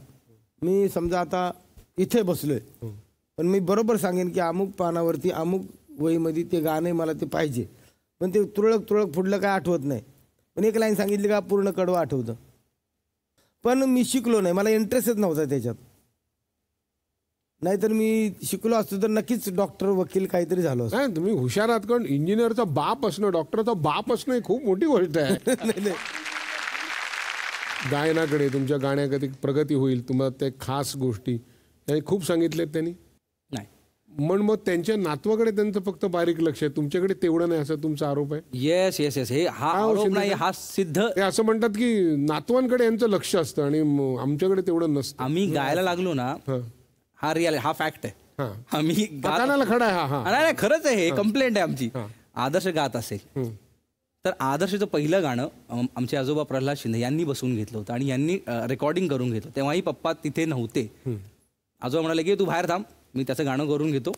मी समजा आता इथे बसलोय, पण मी बरोबर सांगेन की अमुक पानावरती अमुक वहीमध्ये ते गाणं मला ते पाहिजे. पण ते तुरळक पुढलं काय आठवत नाही, पण एक लाईन सांगितली का पूर्ण कडवं आठवतं. पण मी शिकलो नाही, मला इंटरेस्टच नव्हता त्याच्यात. नाहीतर मी शिकलो असतो तर नक्कीच डॉक्टर वकील काहीतरी झालो असतो. नाही, तुम्ही हुशार आहात, कारण इंजिनियरचा बाप असणं, डॉक्टरचा बाप असणं ही खूप मोठी गोष्ट आहे. गायनाकडे तुमच्या गाण्याकडे प्रगती होईल, तुम्हाला ते खास गोष्टी त्यांनी खूप सांगितलेत त्यांनी. नाही, मग त्यांच्या नातवाकडे त्यांचं फक्त बारीक लक्ष आहे, तुमच्याकडे तेवढं नाही असं तुमचा आरोप आहे. येस येस येस, हे हा आरोप नाही, हा सिद्ध. ते असं म्हणतात की नातवांकडे यांचं लक्ष असतं आणि आमच्याकडे तेवढं नसतं. आम्ही गायला लागलो ना, हा रिअल, हा फॅक्ट आहे. हा. आम्ही गात कानाला खडा आहे. हा नाही नाही, खरंच आहे, हे कंप्लेंट आहे आमची. हा. आदर्श गात असेल तर आदर्शचं पहिलं गाणं आमचे आजोबा प्रल्हाद शिंदे यांनी बसवून घेतलं होतं आणि यांनी रेकॉर्डिंग करून घेतलं. तेव्हाही पप्पा तिथे नव्हते. आजोबा म्हणाले की तू बाहेर थांब, मी त्याचं गाणं करून घेतो.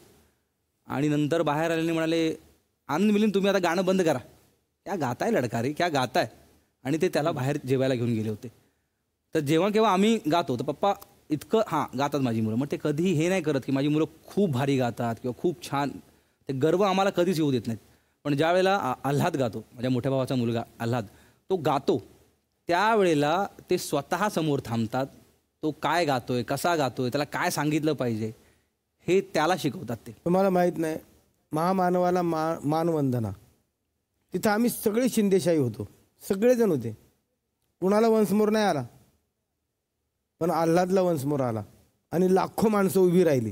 आणि नंतर बाहेर आल्याने म्हणाले, आनंद मिलिंद तुम्ही आता गाणं बंद करा, क्या गाताय लडका रे, क्या गाताय. आणि ते त्याला बाहेर जेवायला घेऊन गेले होते. तर जेव्हा केव्हा आम्ही गातो तर पप्पा इतकं गातात माझी मुलं, मग ते कधीही हे नाही करत की माझी मुलं खूप भारी गातात किंवा खूप छान. ते गर्व आम्हाला कधीच येऊ देत नाहीत. पण ज्या वेळेला आल्हाद गातो, माझ्या मोठ्या भावाचा मुलगा आल्हाद, तो गातो त्यावेळेला ते स्वतः समोर थांबतात. तो काय गातोय, कसा गातोय, त्याला काय सांगितलं पाहिजे हे त्याला शिकवतात. ते तुम्हाला माहीत नाही, महामानवाला मानवंदना तिथं आम्ही सगळे शिंदेशाही होतो, सगळेजण होते. कुणाला वंशमोर नाही आला, पण आल्हादला वंशमोर आला आणि लाखो माणसं उभी राहिली.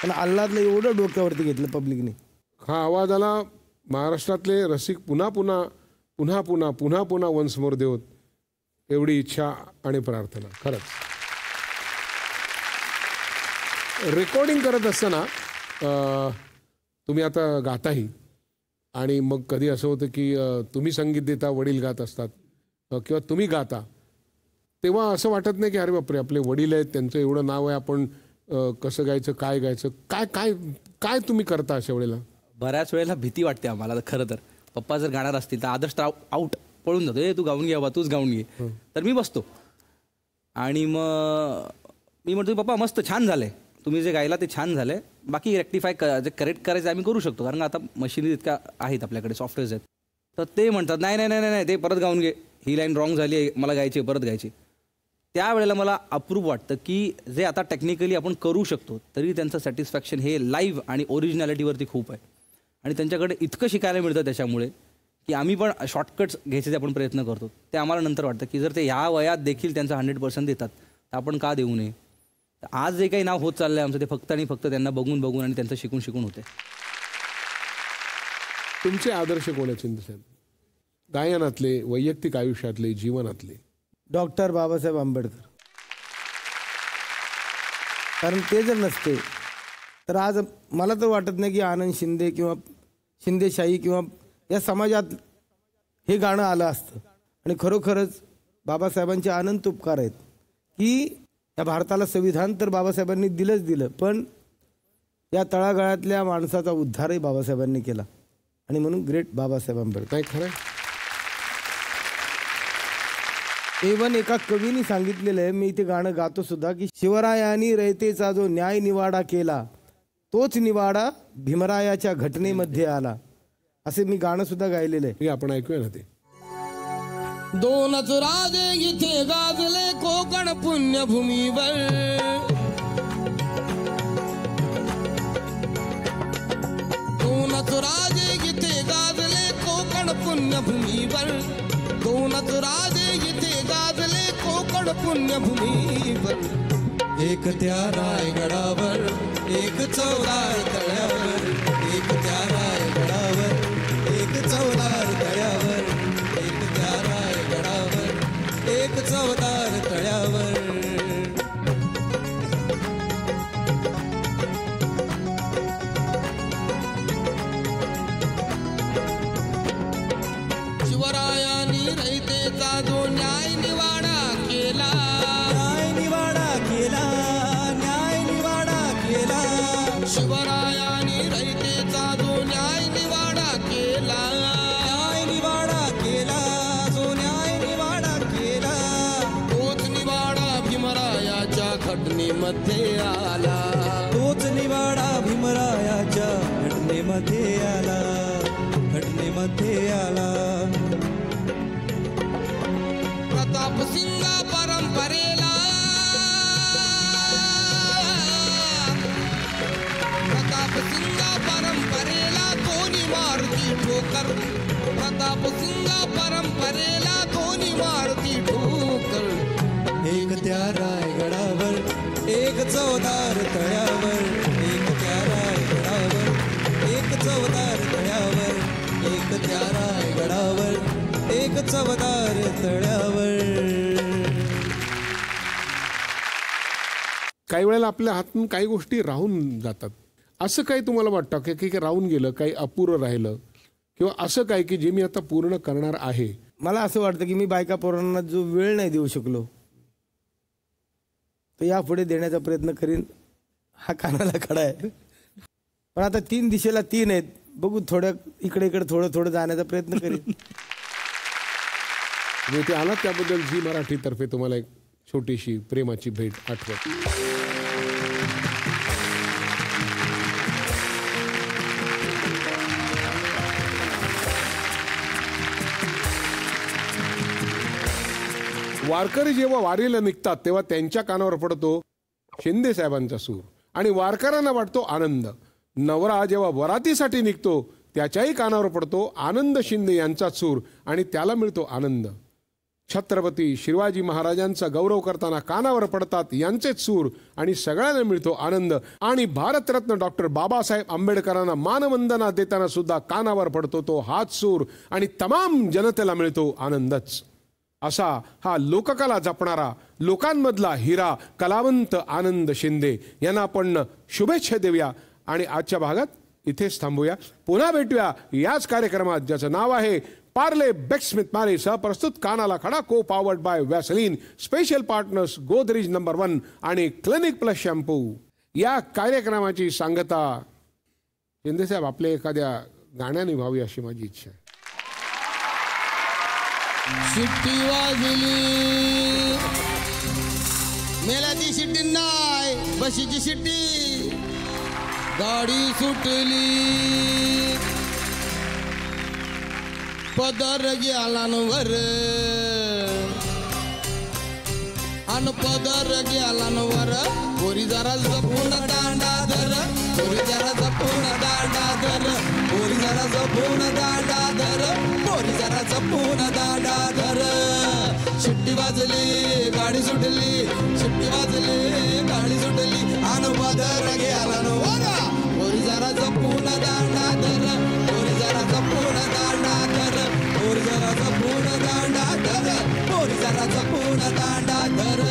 पण आल्हादला एवढं डोक्यावरती घेतलं पब्लिकने. हा आवाज आला, महाराष्ट्रातले रसिक पुन्हा पुन्हा पुन्हा पुन्हा पुन्हा पुन्हा वंशमोर देवत, एवढी इच्छा आणि प्रार्थना. खरंच रेकॉर्डिंग करत असताना तुम्ही आता गाताही आणि मग कधी असं होतं की तुम्ही संगीत देता, वडील गात असतात किंवा तुम्ही गाता, तेव्हा असं वाटत नाही की अरे बापरे आपले वडील आहेत, त्यांचं एवढं नाव आहे, आपण कसं गायचं, काय गायचं, काय काय काय तुम्ही करता अशा वेळेला? बऱ्याच वेळेला भीती वाटते आम्हाला. खरं तर पप्पा जर गाणार असतील तर आदर्श आउट पळून जातो, तू गाऊन घे बाबा, तूच गाऊन घे. तर मी बसतो आणि मग मी म्हणतो पप्पा मस्त छान झालंय, तुम्ही जे गायला ते छान झालंय, बाकी रेक्टिफाय जे करेक्ट करायचं आम्ही करू शकतो, कारण आता मशिनरी इतक्या आहेत आपल्याकडे, सॉफ्टवेअर्स आहेत. तर ते म्हणतात नाही नाही नाही नाही, ते परत गाऊन घे, ही लाईन रॉंग झाली आहे, मला गायची, परत गायची. त्यावेळेला मला अप्रूप वाटतं की जे आता टेक्निकली आपण करू शकतो तरी त्यांचं सॅटिस्फॅक्शन हे लाईव्ह आणि ओरिजिनॅलिटीवरती खूप आहे. आणि त्यांच्याकडे इतकं शिकायला मिळतं त्याच्यामुळे की आम्ही पण शॉर्टकट्स घ्यायचे आपण प्रयत्न करतो. ते आम्हाला नंतर वाटतं की जर ते ह्या वयात देखील त्यांचं 100% देतात तर आपण का देऊ नये. तर आज जे काही नाव होत चाललं आहे आमचं ते फक्त आणि फक्त त्यांना बघून बघून आणि त्यांचं शिकून शिकून होते. तुमचे आदर्श कोणाचे दिसतात गायनातले, वैयक्तिक आयुष्यातले, जीवनातले? डॉक्टर बाबासाहेब आंबेडकर. कारण ते जर नसते तर आज मला तर वाटत नाही की आनंद शिंदे किंवा शिंदेशाही किंवा या समाजात हे गाणं आलं असतं. आणि खरोखरच बाबासाहेबांचे अनंत उपकार आहेत की या भारताला संविधान तर बाबासाहेबांनी दिलंच दिलं, पण या तळागाळातल्या माणसाचा उद्धारही बाबासाहेबांनी केला. आणि म्हणून ग्रेट बाबासाहेब आंबेडकर. काय खरं? इव्हन एका कवीने सांगितलेलं आहे, मी इथे गाणं गातो सुद्धा, की शिवरायांनी रयतेचा जो न्याय निवाडा केला तोच निवाडा भीमरायाच्या घटनेमध्ये आला, असे मी गाणं सुद्धा गायलेलं आहे. आपण ऐकूया ना ते. दोनच राजे इथे गाजले कोकण पुण्यभूमीवर, दोनच राजे इथे गाजले कोकण पुण्यभूमीवर, दोनच राजे इथे गाजले कोकण पुण्यभूमीवर. एक त्या रायगडावर, एक चौदार तळ्यावर, एक त्या रायगडावर, एक चौदार तळ्यावर, एक त्या रायगडावर, एक चौदार तळ्यावर. शिवरायांनी रयतेचा जो न्याय निवाडा केला, न्याय निवाडा केला, न्याय निवाडा केला. शिवरायांनी रयतेचा जो न्याय निवाडा केला, न्याय निवाडा केला, जो न्याय निवाडा केला. तोच निवाडा भीमरायाच्या घटनेमध्ये आला, तोच निवाडा भीमरायाच्या घटनेमध्ये आला, घटनेमध्ये आला. प्रताप सिंग परंपरेला, प्रताप सिंग परंपरेला दोन्ही मारुती ठोकर, प्रताप सिंग परंपरेला दोन्ही मारुती ठोकर. एक त्या रायगडावर, एक चौदार तळ्यावर, एक त्या रायगडावर, एक चौदार तळ्यावर, एक त्या रायगडावर, एक चौदार तळ्यावर. काही वेळेला आपल्या हातून काही गोष्टी राहून जातात. असं काही तुम्हाला वाटतं की राहून गेलं, काही अपुरं राहिलं, किंवा असं काय की जे मी आता पूर्ण करणार आहे? मला असं वाटतं की मी बायका पोरांना जो वेळ नाही देऊ शकलो तर यापुढे देण्याचा प्रयत्न करीन. हा कानाला खडा आहे, पण आता 3 दिशेला 3 आहेत. बघू, थोडं इकडे इकडे थोडं थोडं जाण्याचा प्रयत्न करीन. तुम्ही ते आलात त्याबद्दल झी मराठीतर्फे तुम्हाला एक छोटीशी प्रेमाची भेट आठवत. वारकरी जेव्हा वारीला निघतात तेव्हा त्यांच्या कानावर पडतो शिंदे साहेबांचा सूर आणि वारकऱ्यांना वाटतो आनंद. नवरा जेव्हा वरातीसाठी निघतो त्याच्याही कानावर पडतो आनंद शिंदे यांचा सूर आणि त्याला मिळतो आनंद. छत्रपती शिवाजी महाराजांचा गौरव करताना कानावर पडतात यांचेच सूर आणि सगळ्यांना मिळतो आनंद. आणि भारतरत्न डॉक्टर बाबासाहेब आंबेडकरांना मानवंदना देताना सुद्धा कानावर पडतो तो हाच सूर आणि तमाम जनतेला मिळतो आनंदच. असा हा लोककला जपणारा लोकांमधला हिरा कलावंत आनंद शिंदे यांना आपण शुभेच्छा देऊया आणि आजच्या भागात इथेच थांबूया. पुन्हा भेटूया याच कार्यक्रमात ज्याचं नाव आहे पार्ले बेक्समिथ मारे सह प्रस्तुत कानाला खडा, को powered by Vaseline, special partners Godrej number 1 आणि क्लिनिक प्लस शॅम्पू. या कार्यक्रमाची सांगता शिंदे साहेब आपल्या एखाद्या गाण्याने व्हावी अशी माझी इच्छा आहे. शिट्टी वाजली, मेलाची शिट्टी नाही, बशीची शिट्टी. गाडी सुटली, पदर गेला वर, अन पदर गेला वर. पोरी जरा जपून दांडा धर, पोरी जरा जपून दांडा धर, पोरी जरा जपून दांडा धर, पोरी जरा जपून दांडा धर. शिट्टी वाजली, गाडी सुटली, शिट्टी वाजली, गाडी सुटली, अन पदर गेला वर. पोरी जरा जपून दांडा धर, पोरी जरा जपून दांडा धर, पोरी जरा जपून दांडा धर, पोरी जरा जपून दांडा धर.